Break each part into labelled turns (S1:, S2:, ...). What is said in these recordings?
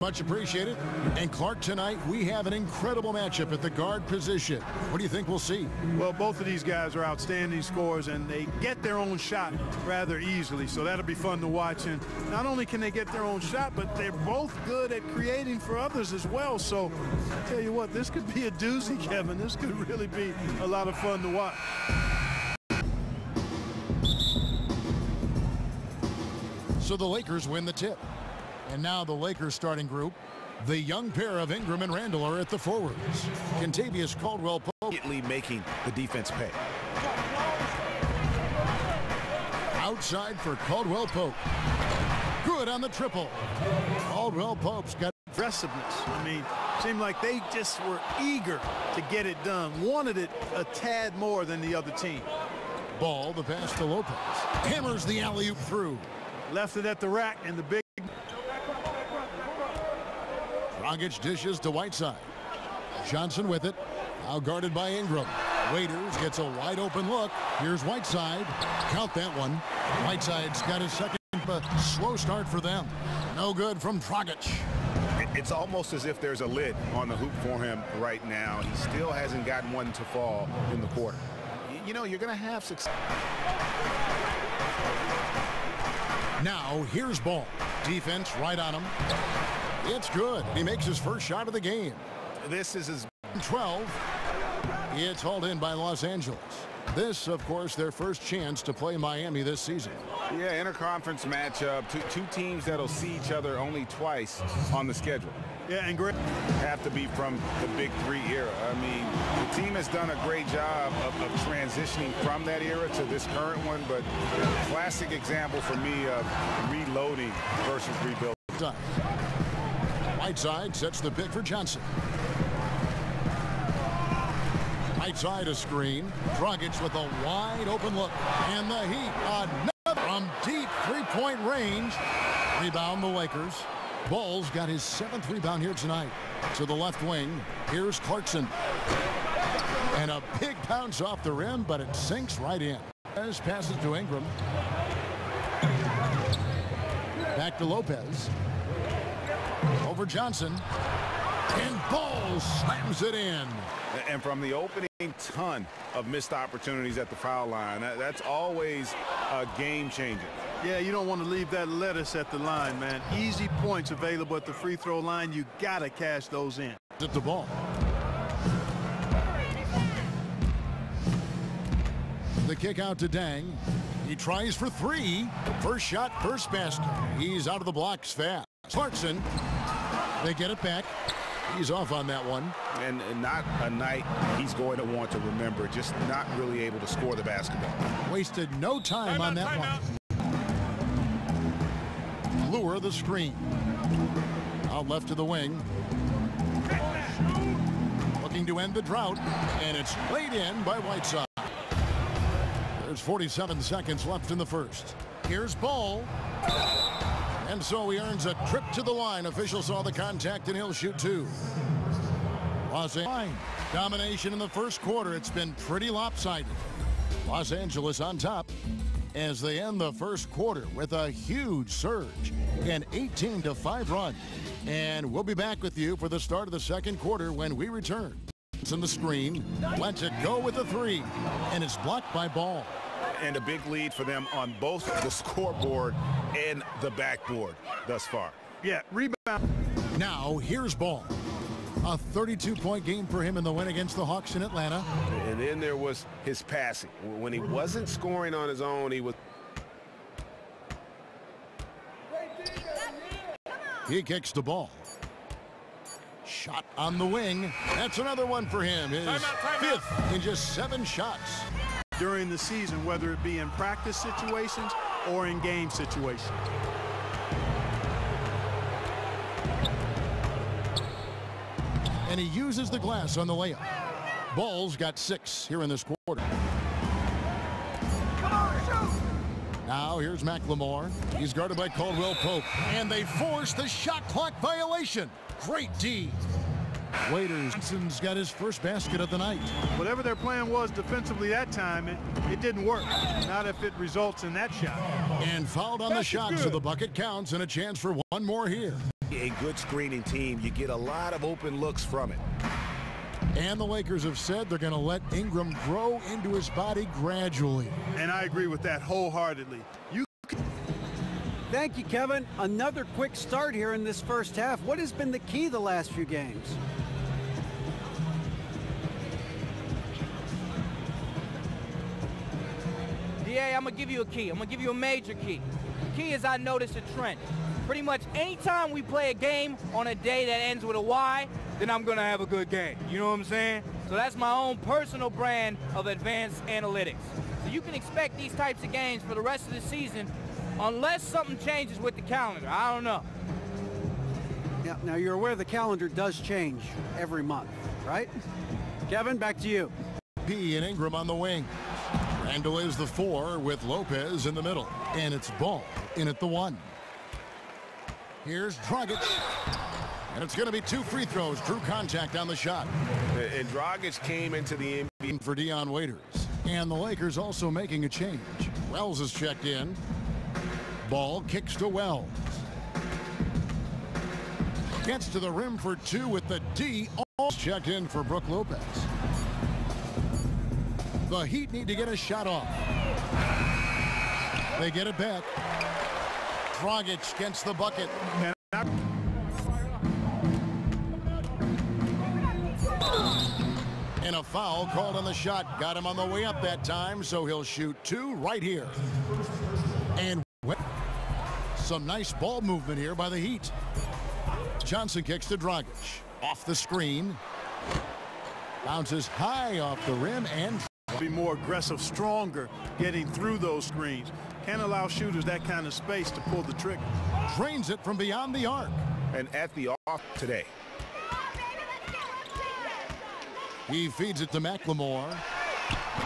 S1: Much appreciated. And Clark, tonight we have an incredible matchup at the guard position. What do you think we'll see?
S2: Well, both of these guys are outstanding scorers, and they get their own shot rather easily, so that'll be fun to watch. And not only can they get their own shot, but they're both good at creating for others as well. So I tell you what, this could be a doozy, Kevin. This could really be a lot of fun to watch.
S1: So the Lakers win the tip. And now the Lakers starting group. The young pair of Ingram and Randall are at the forwards. Kentavious Caldwell-Pope
S3: making the defense pay.
S1: Outside for Caldwell-Pope. Good on the triple. Caldwell-Pope's got
S2: aggressiveness. I mean, seemed like they just were eager to get it done. Wanted it a tad more than the other team.
S1: Ball, the pass to Lopez. Hammers the alley-oop through.
S2: Left it at the rack, and the big
S1: Dragic dishes to Whiteside. Johnson with it. Now guarded by Ingram. Waiters gets a wide open look. Here's Whiteside. Count that one. Whiteside's got his second slow start for them. No good from Dragic.
S3: It's almost as if there's a lid on the hoop for him right now. He still hasn't gotten one to fall in the quarter. You know, you're going to have success.
S1: Now here's Ball. Defense right on him. It's good. He makes his first shot of the game.
S3: This is his
S1: 12. It's hauled in by Los Angeles. This, of course, their first chance to play Miami this season.
S3: Yeah, interconference matchup. Two teams that'll see each other only twice on the schedule.
S2: Yeah, and great.
S3: Have to be from the Big Three era. I mean, the team has done a great job of transitioning from that era to this current one, but classic example for me of reloading versus rebuilding.
S1: Whiteside sets the pick for Johnson. Whiteside a screen. Dragic with a wide open look. And the Heat, another from deep three-point range. Rebound the Lakers. Ball's got his 7th rebound here tonight. To the left wing, here's Clarkson. And a big bounce off the rim, but it sinks right in. As passes to Ingram. Back to Lopez. Over Johnson. And Ball slams it in.
S3: And from the opening, ton of missed opportunities at the foul line. That's always a game changer.
S2: Yeah, you don't want to leave that lettuce at the line, man. Easy points available at the free throw line. You got to cash those in.
S1: At the ball. The kick out to Dang. He tries for 3. First shot, first basket. He's out of the blocks fast. Clarkson. They get it back. He's off on that one.
S3: And not a night he's going to want to remember. Just not really able to score the basketball.
S1: Wasted no time on that one. Lure the screen. Out left to the wing. Looking to end the drought. And it's laid in by Whiteside. There's 47 seconds left in the first. Here's Ball. And so he earns a trip to the line. Official saw the contact, and he'll shoot 2. Los Angeles domination in the first quarter. It's been pretty lopsided. Los Angeles on top as they end the first quarter with a huge surge, an 18-5 run. And we'll be back with you for the start of the second quarter when we return. It's in the screen. Lets it go with a 3, and it's blocked by Ball.
S3: And a big lead for them on both the scoreboard and the backboard thus far.
S2: Yeah, rebound.
S1: Now here's Ball. A 32-point game for him in the win against the Hawks in Atlanta.
S3: And then there was his passing. When he wasn't scoring on his own, he was.
S1: He kicks the ball. Shot on the wing. That's another one for him. His 5th in just 7 shots.
S2: During the season, whether it be in practice situations or in game situations.
S1: And he uses the glass on the layup. Ball's got 6 here in this quarter. Now here's McLemore. He's guarded by Caldwell-Pope. And they force the shot clock violation. Great D. Waiters. Johnson's got his first basket of the night.
S2: Whatever their plan was defensively that time, it didn't work. Not if it results in that shot.
S1: And fouled on the shot, so the bucket counts and a chance for one more here.
S4: a good screening team. You get a lot of open looks from it.
S1: And the Lakers have said they're going to let Ingram grow into his body gradually.
S2: And I agree with that wholeheartedly.
S5: Thank you, Kevin. Another quick start here in this first half. What has been the key the last few games?
S6: DA, I'm going to give you a key. I'm going to give you a major key. The key is I noticed a trend. Pretty much anytime we play a game on a day that ends with a Y, then I'm going to have a good game. You know what I'm saying? So that's my own personal brand of advanced analytics. So you can expect these types of games for the rest of the season unless something changes with the calendar. I don't know.
S5: Yeah, now you're aware the calendar does change every month, right? Kevin, back to you.
S1: P and Ingram on the wing. Randall is the 4 with Lopez in the middle. And it's Ball in at the 1. Here's Dragic. And it's going to be 2 free throws. Drew contact on the shot.
S4: And Dragic came into the NBA
S1: for Dion Waiters. And the Lakers also making a change. Wells is checked in. Ball kicks to Wells. Gets to the rim for 2 with the D. Almost checked in for Brook Lopez. The Heat need to get a shot off. They get it back. Dragic gets the bucket. And a foul called on the shot. Got him on the way up that time, so he'll shoot 2 right here. And some nice ball movement here by the Heat. Johnson kicks to Dragic. Off the screen. Bounces high off the rim and
S2: be more aggressive, stronger, getting through those screens. Can't allow shooters that kind of space to pull the trigger.
S1: Drains it from beyond the arc.
S4: and at the off today.
S1: He feeds it to McLemore.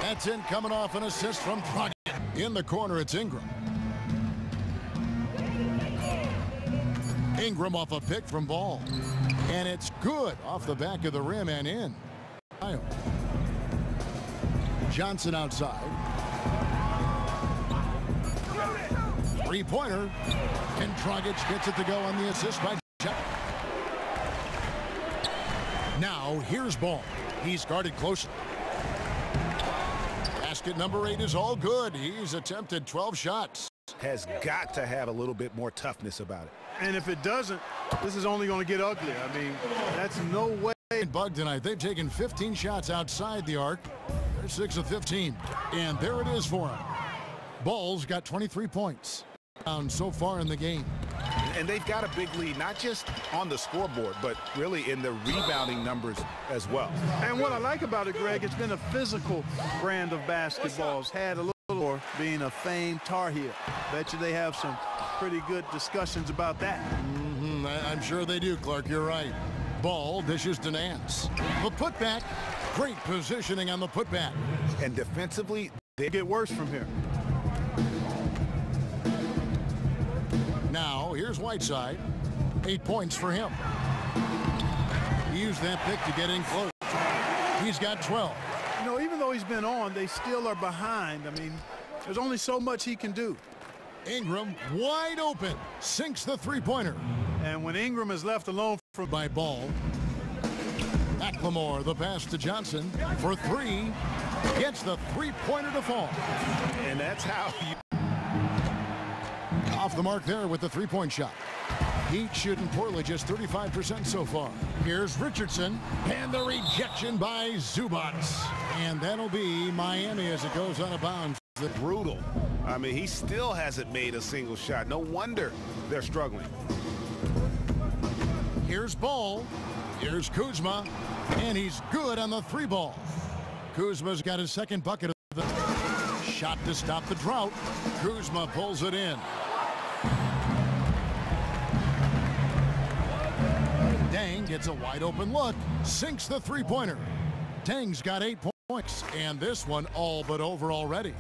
S1: That's in, coming off an assist from Dragic. In the corner, it's Ingram. Ingram off a pick from Ball. And it's good off the back of the rim and in. Johnson outside. Three-pointer. And Dragic gets it to go on the assist by Johnson. Now, here's Ball. He's guarded closely. Basket number 8 is all good. He's attempted 12 shots.
S4: Has got to have a little bit more toughness about it.
S2: And if it doesn't, this is only going to get ugly. I mean, that's no way.
S1: Bug tonight. They've taken 15 shots outside the arc. They're 6 of 15. And there it is for him. Ball's got 23 points so far in the game.
S4: And they've got a big lead, not just on the scoreboard, but really in the rebounding numbers as well.
S2: And what I like about it, Greg, it's been a physical brand of basketball. It's had a little more being a famed Tar Heel. Bet you they have some pretty good discussions about that.
S1: I'm sure they do, Clark. You're right. Ball dishes to Nance. The putback. Great positioning on the putback.
S4: And defensively,
S2: they get worse from here.
S1: Now, here's Whiteside. 8 points for him. He used that pick to get in close. He's got 12.
S2: You know, even though he's been on, they still are behind. I mean, there's only so much he can do.
S1: Ingram wide open. Sinks the three-pointer.
S2: And when Ingram is left alone
S1: by Ball. McLemore, the pass to Johnson for 3. Gets the three-pointer to fall.
S4: And that's how you...
S1: Off the mark there with the three-point shot. Heat shooting poorly, just 35% so far. Here's Richardson, and the rejection by Zubac. And that'll be Miami as it goes out of bounds.
S4: Brutal. I mean, he still hasn't made a single shot. No wonder they're struggling.
S1: Here's Ball. Here's Kuzma. And he's good on the 3-ball. Kuzma's got his second bucket of the shot to stop the drought. Kuzma pulls it in. Dang gets a wide open look, sinks the three-pointer. Dang's got 8 points, and this one all but over already.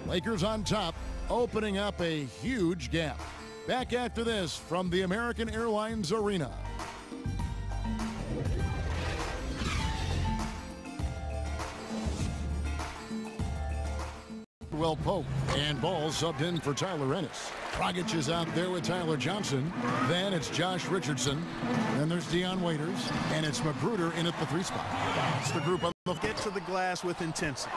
S1: Lakers on top, opening up a huge gap. Back after this from the American Airlines Arena. Well Pope. And Ball subbed in for Tyler Ennis. Dragic is out there with Tyler Johnson. Then it's Josh Richardson. Then there's Dion Waiters. And it's Magruder in at the 3 spot. It's the group on the...
S2: Get to the glass with intensity.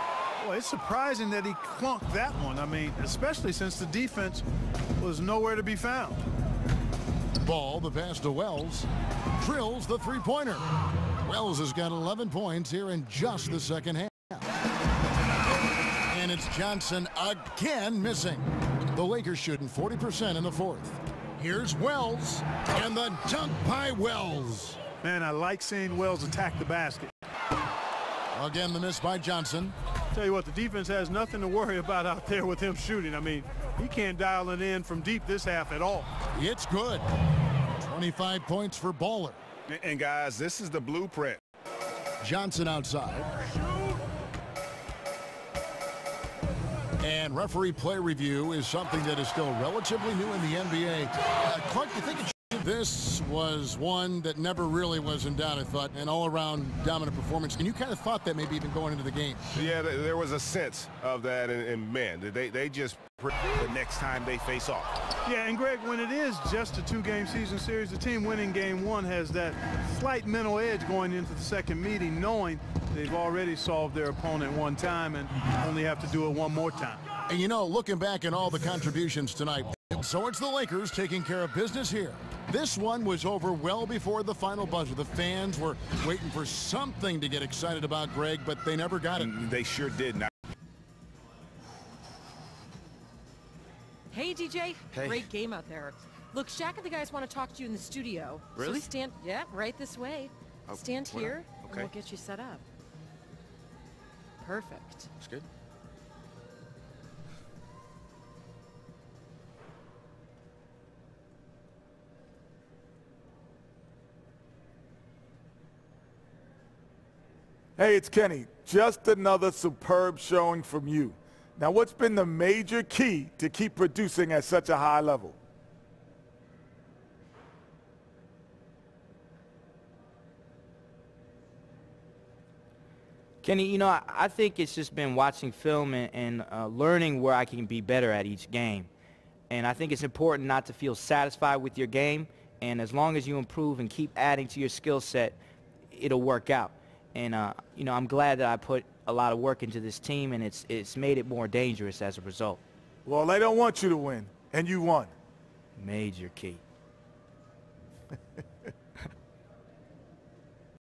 S2: Boy, it's surprising that he clunked that one. I mean, especially since the defense was nowhere to be found.
S1: Ball, the pass to Wells. Drills the 3-pointer. Wells has got 11 points here in just the second half. And it's Johnson again missing. The Lakers shooting 40% in the 4th. Here's Wells, and the dunk by Wells.
S2: Man, I like seeing Wells attack the basket.
S1: Again, the miss by Johnson.
S2: Tell you what, the defense has nothing to worry about out there with him shooting. I mean, he can't dial it in from deep this half at all.
S1: It's good. 25 points for Baller.
S3: And guys, this is the blueprint.
S1: Johnson outside. And referee play review is something that is still relatively new in the NBA. Clark, you think this was one that never really was in doubt, I thought, an all-around dominant performance. And you kind of thought that maybe even going into the game.
S3: Yeah, there was a sense of that, and man, they just the next time they face off.
S2: Yeah, and Greg, when it is just a 2-game season series, the team winning game 1 has that slight mental edge going into the second meeting, knowing they've already solved their opponent one time and only have to do it one more time.
S1: And you know, looking back at all the contributions tonight, so it's the Lakers taking care of business here. This one was over well before the final buzzer. The fans were waiting for something to get excited about, Greg, but they never got it.
S3: They sure did not.
S7: Hey, DJ.
S8: Hey.
S7: Great game out there. Look, Shaq and the guys want to talk to you in the studio.
S8: Really?
S7: So yeah, right this way. Stand here, and
S8: okay.
S7: we'll get you set up. Perfect.
S8: That's good.
S9: Hey, it's Kenny. Just another superb showing from you. Now, what's been the major key to keep producing at such a high level?
S6: Kenny, you know, I think it's just been watching film and learning where I can be better at each game. And I think it's important not to feel satisfied with your game. And as long as you improve and keep adding to your skill set, it'll work out. And, you know, I'm glad that I put a lot of work into this team, and it's made it more dangerous as a result.
S9: Well, they don't want you to win, and you won.
S6: Major key.